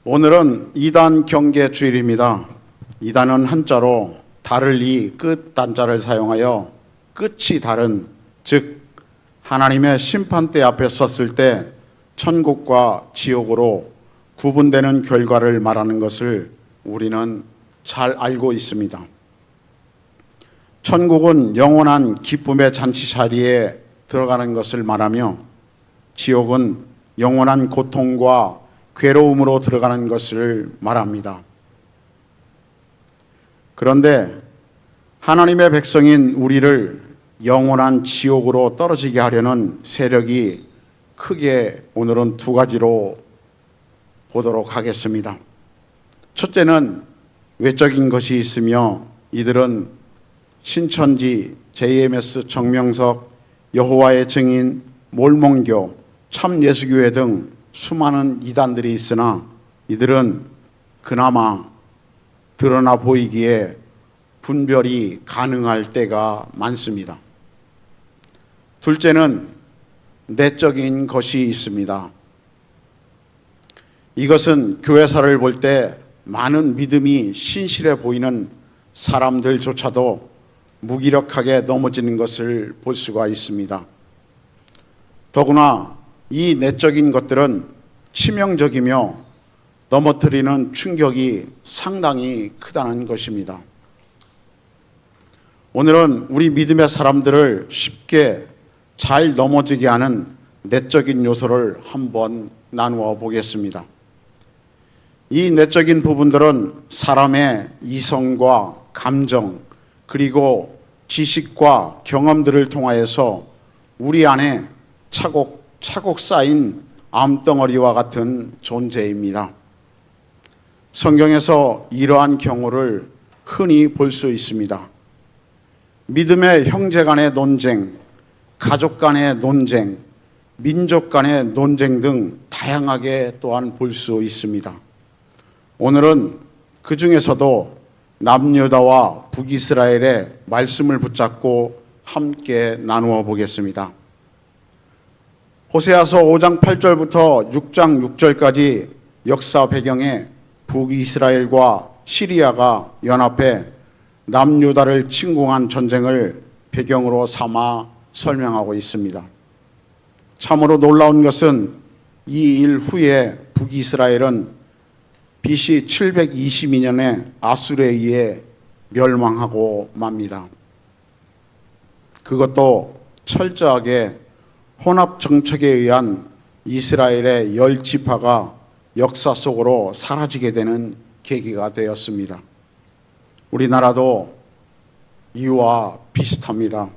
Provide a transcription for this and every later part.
오늘은 이단 경계 주일입니다. 이단은 한자로 달을 끝 단자를 사용하여 끝이 다른, 즉 하나님의 심판대 앞에 섰을 때 천국과 지옥으로 구분되는 결과를 말하는 것을 우리는 잘 알고 있습니다. 천국은 영원한 기쁨의 잔치 자리에 들어가는 것을 말하며, 지옥은 영원한 고통과 괴로움으로 들어가는 것을 말합니다. 그런데 하나님의 백성인 우리를 영원한 지옥으로 떨어지게 하려는 세력이 크게 오늘은 두 가지로 보도록 하겠습니다. 첫째는 외적인 것이 있으며, 이들은 신천지, JMS 정명석, 여호와의 증인, 몰몬교, 참예수교회 등 수많은 이단들이 있으나 이들은 그나마 드러나 보이기에 분별이 가능할 때가 많습니다. 둘째는 내적인 것이 있습니다. 이것은 교회사를 볼 때 많은 믿음이 신실해 보이는 사람들조차도 무기력하게 넘어지는 것을 볼 수가 있습니다. 더구나 이 내적인 것들은 치명적이며 넘어뜨리는 충격이 상당히 크다는 것입니다. 오늘은 우리 믿음의 사람들을 쉽게 잘 넘어지게 하는 내적인 요소를 한번 나누어 보겠습니다. 이 내적인 부분들은 사람의 이성과 감정, 그리고 지식과 경험들을 통하여서 우리 안에 차곡차곡 쌓인 암덩어리와 같은 존재입니다. 성경에서 이러한 경우를 흔히 볼 수 있습니다. 믿음의 형제 간의 논쟁, 가족 간의 논쟁, 민족 간의 논쟁 등 다양하게 또한 볼 수 있습니다. 오늘은 그 중에서도 남유다와 북이스라엘의 말씀을 붙잡고 함께 나누어 보겠습니다. 호세아서 5장 8절부터 6장 6절까지 역사 배경에 북이스라엘과 시리아가 연합해 남유다를 침공한 전쟁을 배경으로 삼아 설명하고 있습니다. 참으로 놀라운 것은 이 일 후에 북이스라엘은 BC 722년에 아수르에 의해 멸망하고 맙니다. 그것도 철저하게 혼합 정책에 의한 이스라엘의 10지파가 역사 속으로 사라지게 되는 계기가 되었습니다. 우리나라도 이와 비슷합니다.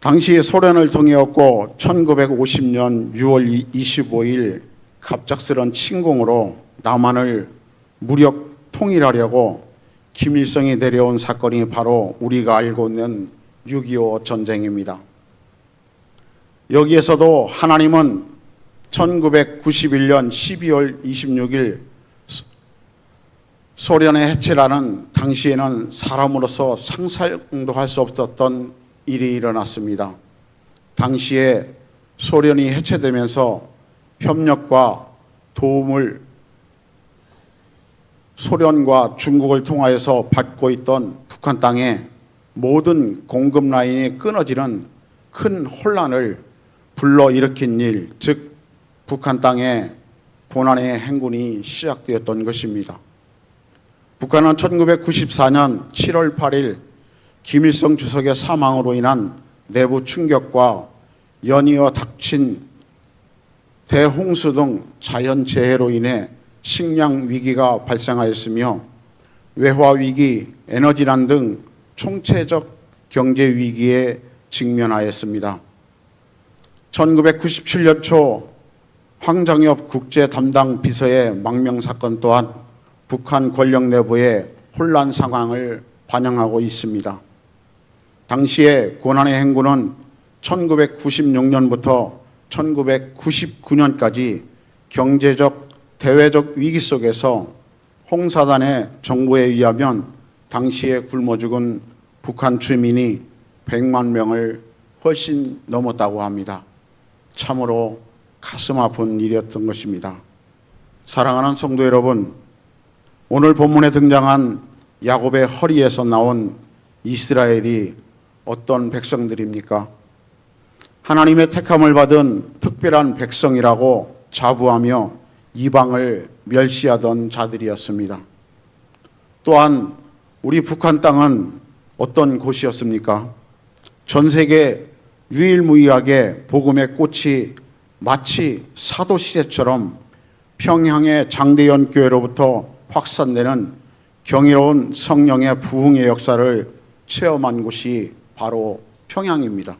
당시 소련을 통해었고 1950년 6월 25일 갑작스런 침공으로 남한을 무력 통일하려고 김일성이 내려온 사건이 바로 우리가 알고 있는 6.25 전쟁입니다. 여기에서도 하나님은 1991년 12월 26일 소련의 해체라는 당시에는 사람으로서 상상도 할 수 없었던 일이 일어났습니다. 당시에 소련이 해체되면서 협력과 도움을 소련과 중국을 통하여서 받고 있던 북한 땅에 모든 공급 라인이 끊어지는 큰 혼란을 불러일으킨 일, 즉 북한 땅에 고난의 행군이 시작되었던 것입니다. 북한은 1994년 7월 8일 김일성 주석의 사망으로 인한 내부 충격과 연이어 닥친 대홍수 등 자연재해로 인해 식량 위기가 발생하였으며 외화 위기, 에너지난 등 총체적 경제 위기에 직면하였습니다. 1997년 초 황정엽 국제 담당 비서의 망명 사건 또한 북한 권력 내부의 혼란 상황을 반영하고 있습니다. 당시에 고난의 행군은 1996년부터 1999년까지 경제적, 대외적 위기 속에서 홍사단의 정보에 의하면 당시에 굶어 죽은 북한 주민이 100만 명을 훨씬 넘었다고 합니다. 참으로 가슴 아픈 일이었던 것입니다. 사랑하는 성도 여러분, 오늘 본문에 등장한 야곱의 허리에서 나온 이스라엘이 어떤 백성들입니까? 하나님의 택함을 받은 특별한 백성이라고 자부하며 이방을 멸시하던 자들이었습니다. 또한 우리 북한 땅은 어떤 곳이었습니까? 전 세계 유일무이하게 복음의 꽃이 마치 사도시대처럼 평양의 장대연 교회로부터 확산되는 경이로운 성령의 부흥의 역사를 체험한 곳이 바로 평양입니다.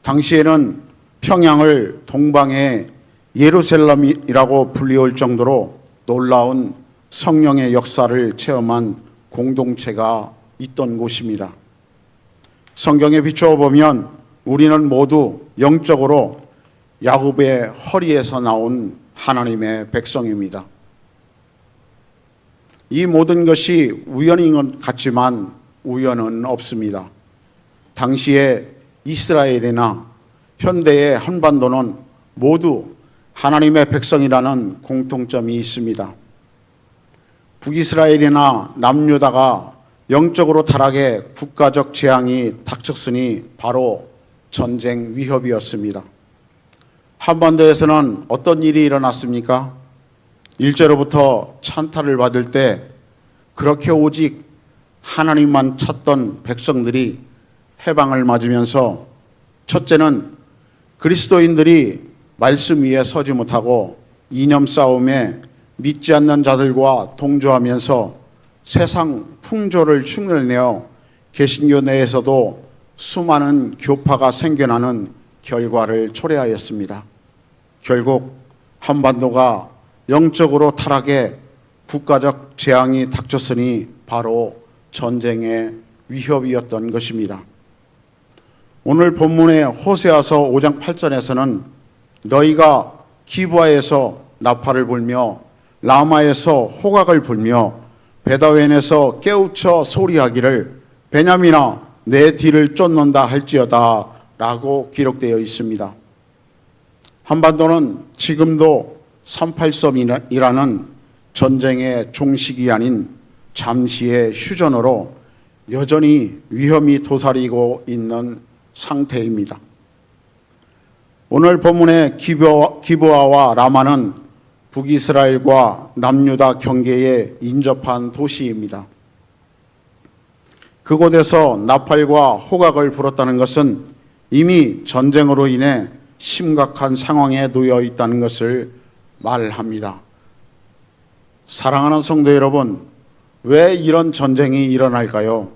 당시에는 평양을 동방의 예루살렘이라고 불리울 정도로 놀라운 성령의 역사를 체험한 공동체가 있던 곳입니다. 성경에 비추어 보면 우리는 모두 영적으로 야곱의 허리에서 나온 하나님의 백성입니다. 이 모든 것이 우연인 것 같지만 우연은 없습니다. 당시에 이스라엘이나 현대의 한반도는 모두 하나님의 백성이라는 공통점이 있습니다. 북이스라엘이나 남유다가 영적으로 타락해 국가적 재앙이 닥쳤으니 바로 전쟁 위협이었습니다. 한반도에서는 어떤 일이 일어났습니까? 일제로부터 찬탈을 받을 때 그렇게 오직 하나님만 찾던 백성들이 해방을 맞으면서 첫째는 그리스도인들이 말씀 위에 서지 못하고 이념 싸움에 믿지 않는 자들과 동조하면서 세상 풍조를 흉내내어 개신교 내에서도 수많은 교파가 생겨나는 결과를 초래하였습니다. 결국 한반도가 영적으로 타락해 국가적 재앙이 닥쳤으니 바로 전쟁의 위협이었던 것입니다. 오늘 본문의 호세아서 5장 8절에서는 너희가 기브아에서 나팔을 불며 라마에서 호각을 불며 베다웬에서 깨우쳐 소리하기를 베냐민아 내 뒤를 쫓는다 할지어다 라고 기록되어 있습니다. 한반도는 지금도 38섬이라는 전쟁의 종식이 아닌 잠시의 휴전으로 여전히 위험이 도사리고 있는 상태입니다. 오늘 본문의 기브아와 라마는 북이스라엘과 남유다 경계에 인접한 도시입니다. 그곳에서 나팔과 호각을 불었다는 것은 이미 전쟁으로 인해 심각한 상황에 놓여 있다는 것을 말합니다. 사랑하는 성도 여러분, 왜 이런 전쟁이 일어날까요?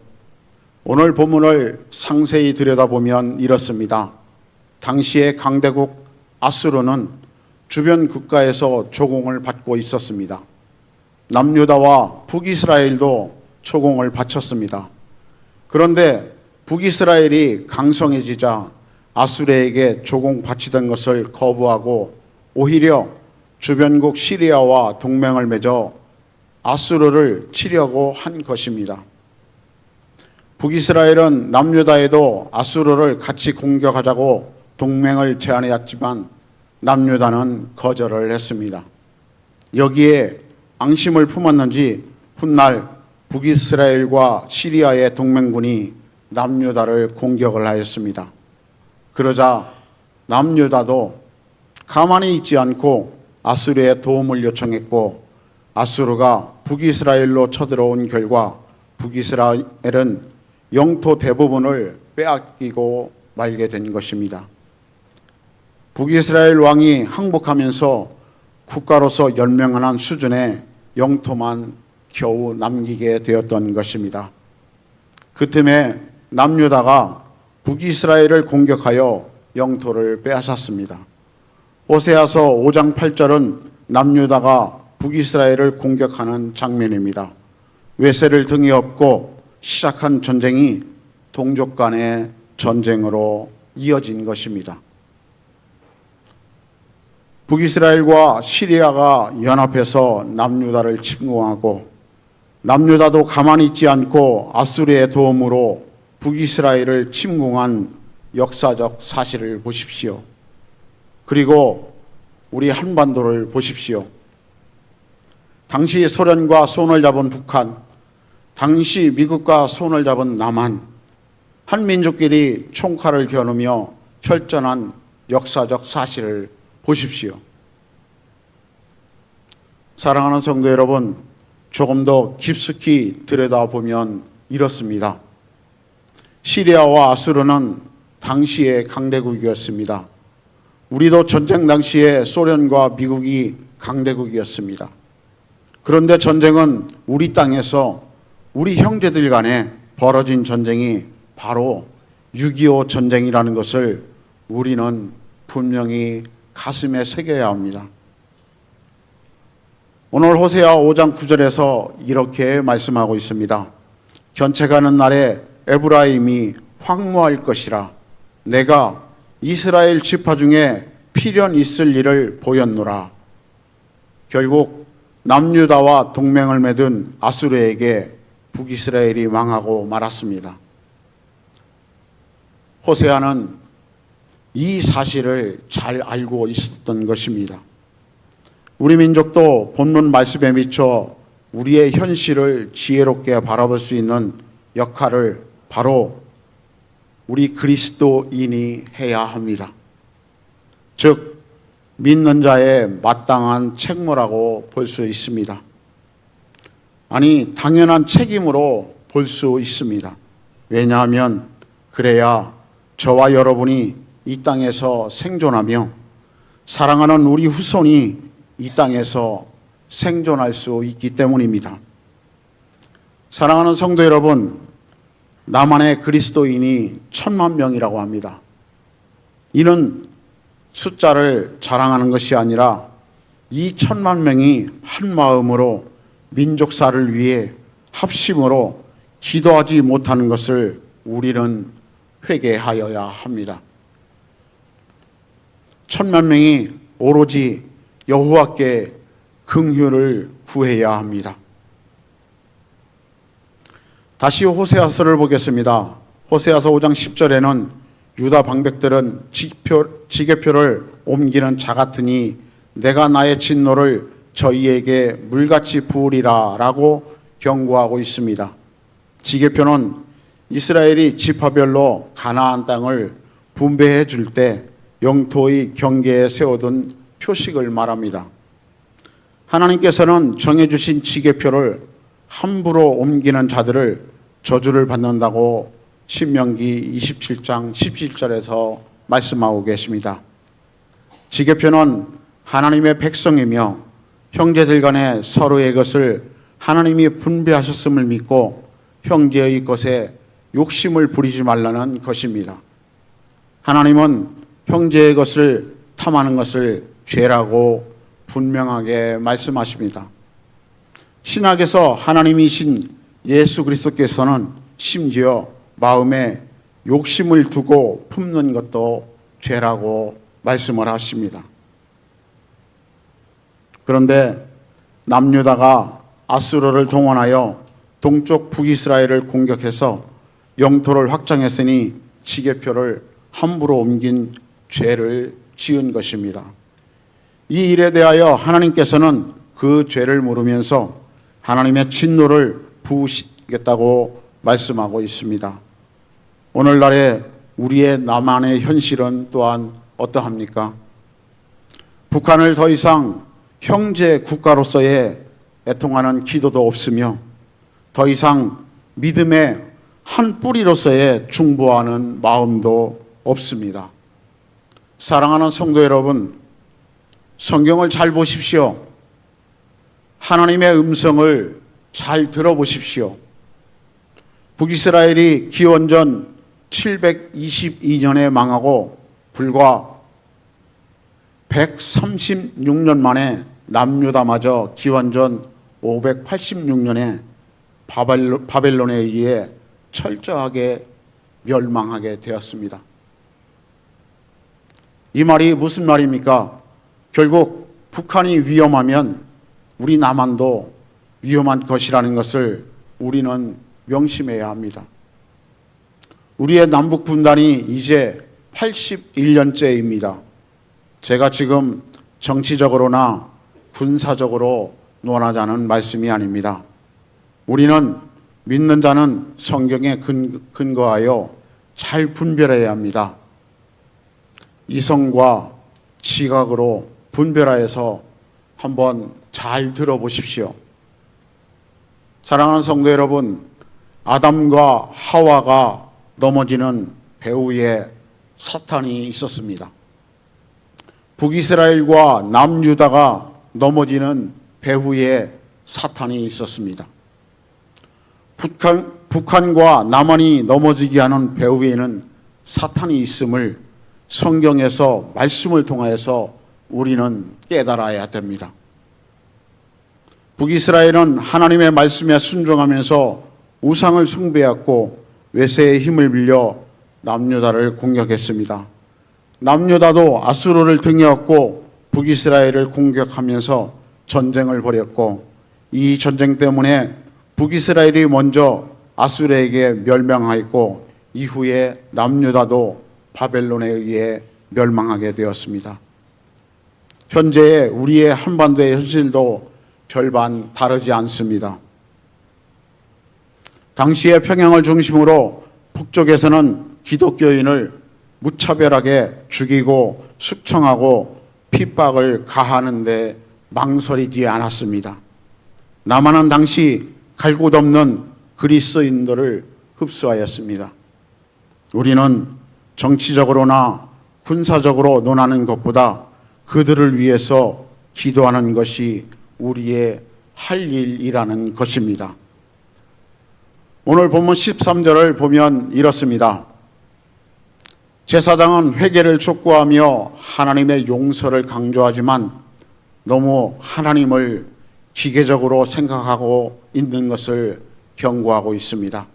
오늘 본문을 상세히 들여다보면 이렇습니다. 당시의 강대국 아수르는 주변 국가에서 조공을 받고 있었습니다. 남유다와 북이스라엘도 조공을 바쳤습니다. 그런데 북이스라엘이 강성해지자 아수르에게 조공 바치던 것을 거부하고 오히려 주변국 시리아와 동맹을 맺어 아수르를 치려고 한 것입니다. 북이스라엘은 남유다에도 아수르를 같이 공격하자고 동맹을 제안했지만 남유다는 거절을 했습니다. 여기에 앙심을 품었는지 훗날 북이스라엘과 시리아의 동맹군이 남유다를 공격을 하였습니다. 그러자 남유다도 가만히 있지 않고 아수르의 도움을 요청했고 아수르가 북이스라엘로 쳐들어온 결과 북이스라엘은 영토 대부분을 빼앗기고 말게 된 것입니다. 북이스라엘 왕이 항복하면서 국가로서 연명한 수준의 영토만 겨우 남기게 되었던 것입니다. 그 틈에 남유다가 북이스라엘을 공격하여 영토를 빼앗았습니다. 호세아서 5장 8절은 남유다가 북이스라엘을 공격하는 장면입니다. 외세를 등에 업고 시작한 전쟁이 동족 간의 전쟁으로 이어진 것입니다. 북이스라엘과 시리아가 연합해서 남유다를 침공하고 남유다도 가만히 있지 않고 아수르의 도움으로 북이스라엘을 침공한 역사적 사실을 보십시오. 그리고 우리 한반도를 보십시오. 당시 소련과 손을 잡은 북한, 당시 미국과 손을 잡은 남한, 한민족끼리 총칼을 겨누며 혈전한 역사적 사실을 보십시오. 사랑하는 성도 여러분, 조금 더 깊숙이 들여다보면 이렇습니다. 시리아와 아수르는 당시의 강대국이었습니다. 우리도 전쟁 당시에 소련과 미국이 강대국이었습니다. 그런데 전쟁은 우리 땅에서 우리 형제들 간에 벌어진 전쟁이 바로 6.25 전쟁이라는 것을 우리는 분명히 가슴에 새겨야 합니다. 오늘 호세아 5장 9절에서 이렇게 말씀하고 있습니다. 견책하는 날에 에브라임이 황무할 것이라. 내가 이스라엘 지파 중에 필연 있을 일을 보였노라. 결국 남유다와 동맹을 맺은 아수르에게 북이스라엘이 망하고 말았습니다. 호세아는 이 사실을 잘 알고 있었던 것입니다. 우리 민족도 본문 말씀에 미쳐 우리의 현실을 지혜롭게 바라볼 수 있는 역할을 바로 우리 그리스도인이 해야 합니다. 즉 믿는 자의 마땅한 책무라고 볼 수 있습니다. 아니, 당연한 책임으로 볼 수 있습니다. 왜냐하면 그래야 저와 여러분이 이 땅에서 생존하며 사랑하는 우리 후손이 이 땅에서 생존할 수 있기 때문입니다. 사랑하는 성도 여러분, 남한의 그리스도인이 1,000만 명이라고 합니다. 이는 숫자를 자랑하는 것이 아니라 이 1,000만 명이 한 마음으로 민족사를 위해 합심으로 기도하지 못하는 것을 우리는 회개하여야 합니다. 1,000만 명이 오로지 여호와께 긍휼을 구해야 합니다. 다시 호세아서를 보겠습니다. 호세아서 5장 10절에는 유다 방백들은 지게표를 옮기는 자 같으니 내가 나의 진노를 저희에게 물같이 부으리라 라고 경고하고 있습니다. 지게표는 이스라엘이 지파별로 가나안 땅을 분배해 줄 때 영토의 경계에 세워둔 표식을 말합니다. 하나님께서는 정해주신 지게표를 함부로 옮기는 자들을 저주를 받는다고 신명기 27장 17절에서 말씀하고 계십니다. 지게표는 하나님의 백성이며 형제들 간에 서로의 것을 하나님이 분배하셨음을 믿고 형제의 것에 욕심을 부리지 말라는 것입니다. 하나님은 형제의 것을 탐하는 것을 죄라고 분명하게 말씀하십니다. 신약에서 하나님이신 예수 그리스도께서는 심지어 마음에 욕심을 두고 품는 것도 죄라고 말씀을 하십니다. 그런데 남유다가 아수르를 동원하여 동쪽 북이스라엘을 공격해서 영토를 확장했으니 지게표를 함부로 옮긴 죄를 지은 것입니다. 이 일에 대하여 하나님께서는 그 죄를 물으면서 하나님의 진노를 부으시겠다고 말씀하고 있습니다. 오늘날의 우리의 남한의 현실은 또한 어떠합니까? 북한을 더 이상 형제 국가로서의 애통하는 기도도 없으며 더 이상 믿음의 한 뿌리로서의 중보하는 마음도 없습니다. 사랑하는 성도 여러분, 성경을 잘 보십시오. 하나님의 음성을 잘 들어보십시오. 북이스라엘이 기원전 722년에 망하고 불과 136년 만에 남유다마저 기원전 586년에 바벨론에 의해 철저하게 멸망하게 되었습니다. 이 말이 무슨 말입니까? 결국 북한이 위험하면 우리 남한도 위험한 것이라는 것을 우리는 명심해야 합니다. 우리의 남북 분단이 이제 81년째입니다. 제가 지금 정치적으로나 군사적으로 논하자는 말씀이 아닙니다. 우리는 믿는 자는 성경에 근거하여 잘 분별해야 합니다. 이성과 지각으로 분별하여서 한번 잘 들어보십시오. 사랑하는 성도 여러분, 아담과 하와가 넘어지는 배후에 사탄이 있었습니다. 북이스라엘과 남유다가 넘어지는 배후에 사탄이 있었습니다. 북한과 남한이 넘어지게 하는 배후에는 사탄이 있음을 성경에서 말씀을 통하여서 우리는 깨달아야 됩니다. 북이스라엘은 하나님의 말씀에 순종하면서 우상을 숭배했고 외세의 힘을 빌려 남유다를 공격했습니다. 남유다도 아수르를 등에 업고 북이스라엘을 공격하면서 전쟁을 벌였고 이 전쟁 때문에 북이스라엘이 먼저 아수르에게 멸망하였고 이후에 남유다도 바벨론에 의해 멸망하게 되었습니다. 현재의 우리의 한반도의 현실도 별반 다르지 않습니다. 당시의 평양을 중심으로 북쪽에서는 기독교인을 무차별하게 죽이고 숙청하고 핍박을 가하는데 망설이지 않았습니다. 남한은 당시 갈 곳 없는 그리스인들을 흡수하였습니다. 우리는 정치적으로나 군사적으로 논하는 것보다 그들을 위해서 기도하는 것이 우리의 할 일이라는 것입니다. 오늘 본문 13절을 보면 이렇습니다. 제사장은 회개를 촉구하며 하나님의 용서를 강조하지만 너무 하나님을 기계적으로 생각하고 있는 것을 경고하고 있습니다.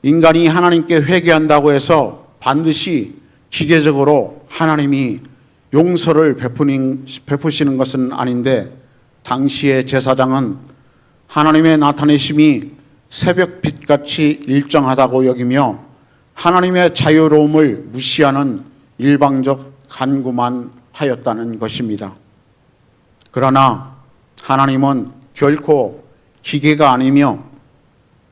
인간이 하나님께 회개한다고 해서 반드시 기계적으로 하나님이 용서를 베푸시는 것은 아닌데 당시의 제사장은 하나님의 나타내심이 새벽빛같이 일정하다고 여기며 하나님의 자유로움을 무시하는 일방적 간구만 하였다는 것입니다. 그러나 하나님은 결코 기계가 아니며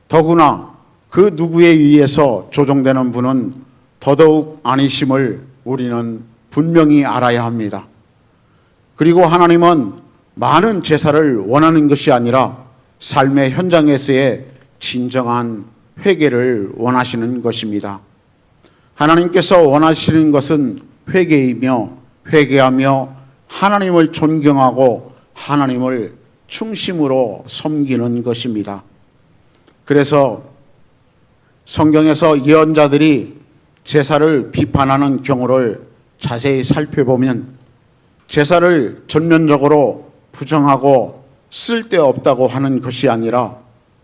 더구나 그 누구에 의해서 조종되는 분은 더더욱 아니심을 우리는 분명히 알아야 합니다. 그리고 하나님은 많은 제사를 원하는 것이 아니라 삶의 현장에서의 진정한 회개를 원하시는 것입니다. 하나님께서 원하시는 것은 회개이며 회개하며 하나님을 존경하고 하나님을 충심으로 섬기는 것입니다. 그래서 성경에서 예언자들이 제사를 비판하는 경우를 자세히 살펴보면 제사를 전면적으로 부정하고 쓸데없다고 하는 것이 아니라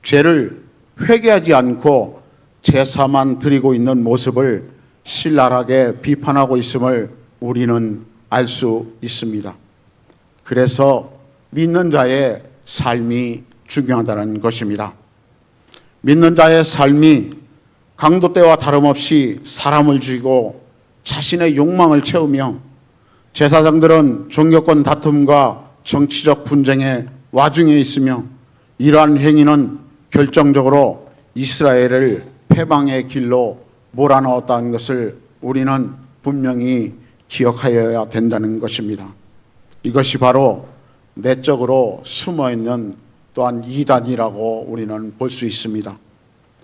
죄를 회개하지 않고 제사만 드리고 있는 모습을 신랄하게 비판하고 있음을 우리는 알 수 있습니다. 그래서 믿는 자의 삶이 중요하다는 것입니다. 믿는 자의 삶이 강도 때와 다름없이 사람을 죽이고 자신의 욕망을 채우며 제사장들은 종교권 다툼과 정치적 분쟁의 와중에 있으며 이러한 행위는 결정적으로 이스라엘을 패망의 길로 몰아넣었다는 것을 우리는 분명히 기억하여야 된다는 것입니다. 이것이 바로 내적으로 숨어있는 또한 이단이라고 우리는 볼 수 있습니다.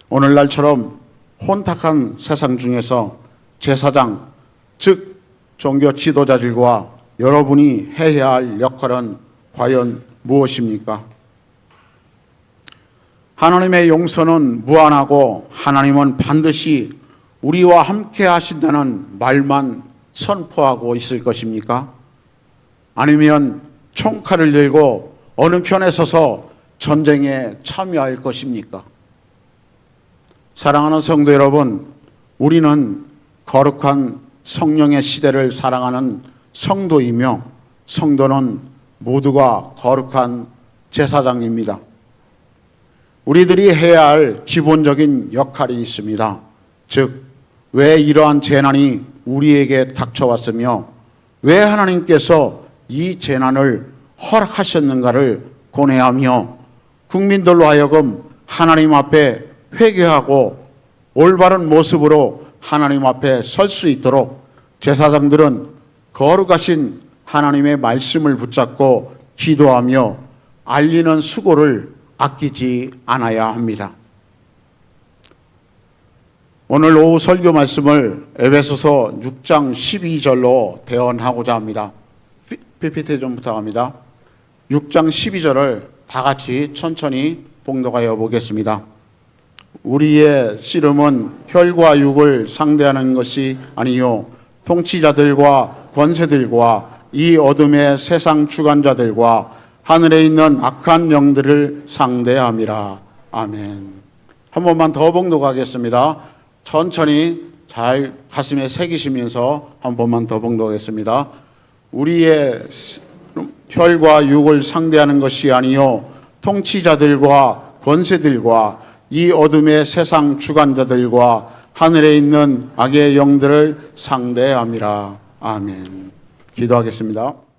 오늘날처럼 혼탁한 세상 중에서 제사장, 즉 종교 지도자들과 여러분이 해야 할 역할은 과연 무엇입니까? 하나님의 용서는 무한하고 하나님은 반드시 우리와 함께 하신다는 말만 선포하고 있을 것입니까? 아니면 총칼을 들고 어느 편에 서서 전쟁에 참여할 것입니까? 사랑하는 성도 여러분, 우리는 거룩한 성령의 시대를 사랑하는 성도이며 성도는 모두가 거룩한 제사장입니다. 우리들이 해야 할 기본적인 역할이 있습니다. 즉, 왜 이러한 재난이 우리에게 닥쳐왔으며 왜 하나님께서 이 재난을 허락하셨는가를 고뇌하며 국민들로 하여금 하나님 앞에 회개하고 올바른 모습으로 하나님 앞에 설 수 있도록 제사장들은 거룩하신 하나님의 말씀을 붙잡고 기도하며 알리는 수고를 아끼지 않아야 합니다. 오늘 오후 설교 말씀을 에베소서 6장 12절로 대언하고자 합니다. PPT 좀 부탁합니다. 6장 12절을 다 같이 천천히 봉독하여 보겠습니다. 우리의 씨름은 혈과 육을 상대하는 것이 아니요 통치자들과 권세들과 이 어둠의 세상 주관자들과 하늘에 있는 악한 영들을 상대함이라. 아멘. 한 번만 더 봉독하겠습니다. 천천히 잘 가슴에 새기시면서 한 번만 더 봉독하겠습니다. 우리의 혈과 육을 상대하는 것이 아니요 통치자들과 권세들과 이 어둠의 세상 주관자들과 하늘에 있는 악의 영들을 상대함이라. 아멘. 기도하겠습니다.